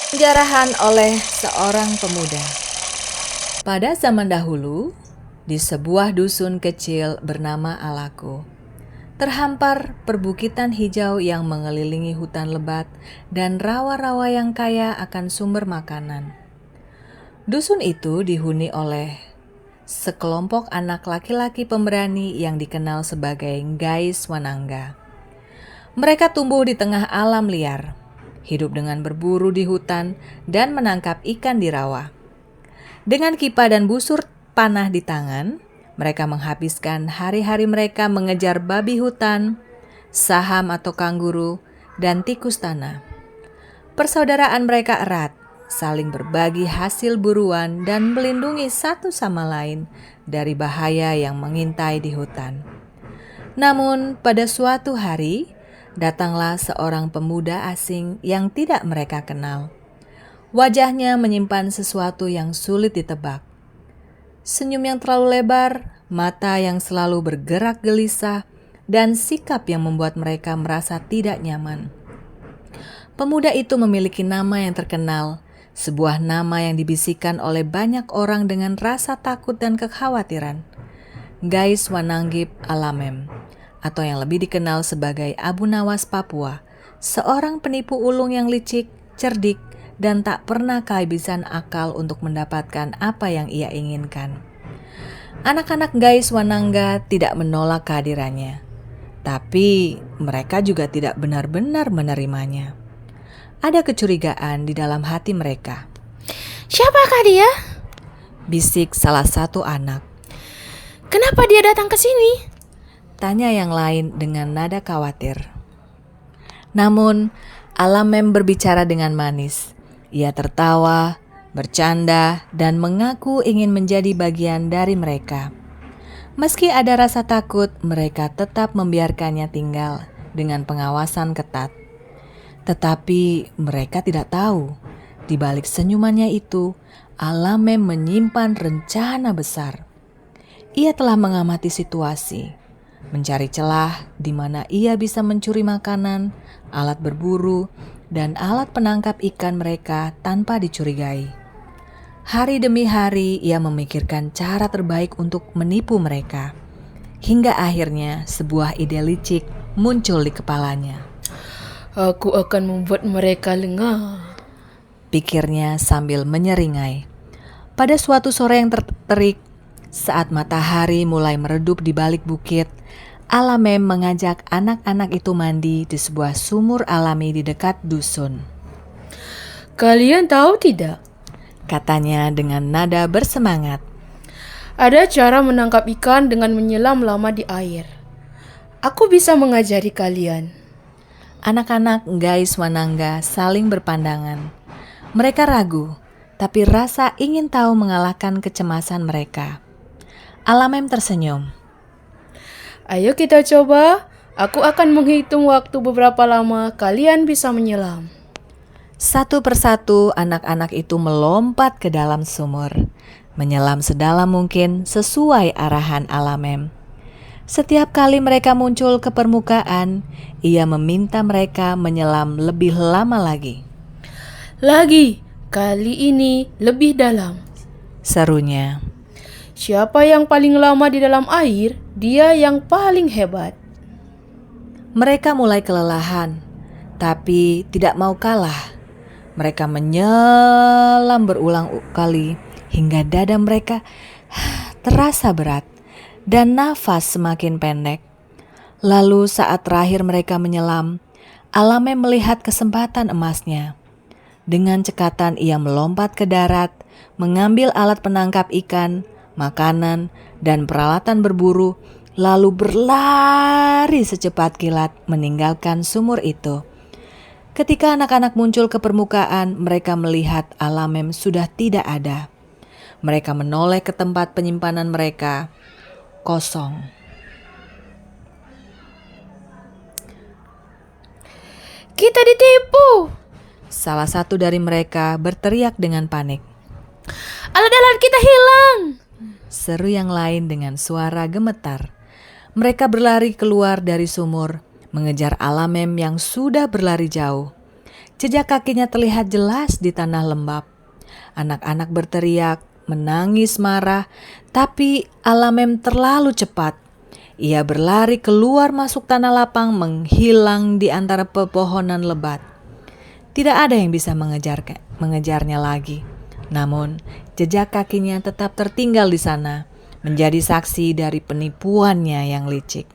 Penjarahan oleh seorang pemuda. Pada zaman dahulu, di sebuah dusun kecil bernama Alako, terhampar perbukitan hijau yang mengelilingi hutan lebat dan rawa-rawa yang kaya akan sumber makanan. Dusun itu dihuni oleh sekelompok anak laki-laki pemberani yang dikenal sebagai Gais Wanangga. Mereka tumbuh di tengah alam liar, hidup dengan berburu di hutan dan menangkap ikan di rawa. Dengan kipah dan busur panah di tangan, mereka menghabiskan hari-hari mereka mengejar babi hutan, saham atau kanguru, dan tikus tanah. Persaudaraan mereka erat, saling berbagi hasil buruan dan melindungi satu sama lain dari bahaya yang mengintai di hutan. Namun pada suatu hari, datanglah seorang pemuda asing yang tidak mereka kenal. Wajahnya menyimpan sesuatu yang sulit ditebak. Senyum yang terlalu lebar, mata yang selalu bergerak gelisah, dan sikap yang membuat mereka merasa tidak nyaman. Pemuda itu memiliki nama yang terkenal, sebuah nama yang dibisikkan oleh banyak orang dengan rasa takut dan kekhawatiran. Gais Wananggip Alamem, atau yang lebih dikenal sebagai Abu Nawas Papua, seorang penipu ulung yang licik, cerdik, dan tak pernah kehabisan akal untuk mendapatkan apa yang ia inginkan. Anak-anak Gais Wanangga tidak menolak kehadirannya, tapi mereka juga tidak benar-benar menerimanya. Ada kecurigaan di dalam hati mereka. "Siapakah dia?" Bisik salah satu anak. "Kenapa dia datang ke sini?" Tanya yang lain dengan nada khawatir. Namun, Alamem berbicara dengan manis. Ia tertawa, bercanda, dan mengaku ingin menjadi bagian dari mereka. Meski ada rasa takut, mereka tetap membiarkannya tinggal dengan pengawasan ketat. Tetapi mereka tidak tahu, di balik senyumannya itu, Alamem menyimpan rencana besar. Ia telah mengamati situasi, mencari celah di mana ia bisa mencuri makanan, alat berburu, dan alat penangkap ikan mereka tanpa dicurigai. Hari demi hari ia memikirkan cara terbaik untuk menipu mereka. Hingga akhirnya sebuah ide licik muncul di kepalanya. "Aku akan membuat mereka lengah," pikirnya sambil menyeringai. Pada suatu sore yang terik, saat matahari mulai meredup di balik bukit, Alamem mengajak anak-anak itu mandi di sebuah sumur alami di dekat dusun. "Kalian tahu tidak? Katanya dengan nada bersemangat. Ada cara menangkap ikan dengan menyelam lama di air. Aku bisa mengajari kalian." Anak-anak Gais Wanangga saling berpandangan. Mereka ragu, tapi rasa ingin tahu mengalahkan kecemasan mereka. Alamem tersenyum. "Ayo kita coba. Aku akan menghitung waktu beberapa lama kalian bisa menyelam." Satu persatu anak-anak itu melompat ke dalam sumur, menyelam sedalam mungkin sesuai arahan Alamem. Setiap kali mereka muncul ke permukaan, ia meminta mereka menyelam lebih lama lagi. "Lagi, kali ini lebih dalam. Serunya. Siapa yang paling lama di dalam air, dia yang paling hebat." Mereka mulai kelelahan, tapi tidak mau kalah. Mereka menyelam berulang kali hingga dada mereka terasa berat dan nafas semakin pendek. Lalu saat terakhir mereka menyelam, Alamem melihat kesempatan emasnya. Dengan cekatan ia melompat ke darat, mengambil alat penangkap ikan, makanan, dan peralatan berburu, lalu berlari secepat kilat meninggalkan sumur itu. Ketika anak-anak muncul ke permukaan, mereka melihat Alamem sudah tidak ada. Mereka menoleh ke tempat penyimpanan mereka, kosong. "Kita ditipu!" Salah satu dari mereka berteriak dengan panik. "Alat-alat kita hilang!" Seru yang lain dengan suara gemetar. Mereka berlari keluar dari sumur, mengejar Alamem yang sudah berlari jauh. Jejak kakinya terlihat jelas di tanah lembab. Anak-anak berteriak, menangis marah, tapi Alamem terlalu cepat. Ia berlari keluar masuk tanah lapang, menghilang di antara pepohonan lebat. Tidak ada yang bisa mengejarnya lagi. Namun, jejak kakinya tetap tertinggal di sana, menjadi saksi dari penipuannya yang licik.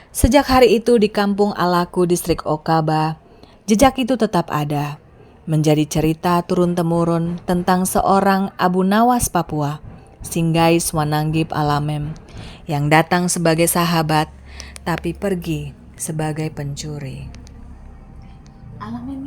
Sejak hari itu di kampung Alaku, distrik Okaba, jejak itu tetap ada, menjadi cerita turun-temurun tentang seorang Abu Nawas Papua, Singgais Wananggip Alamem, yang datang sebagai sahabat, tapi pergi sebagai pencuri. Alamem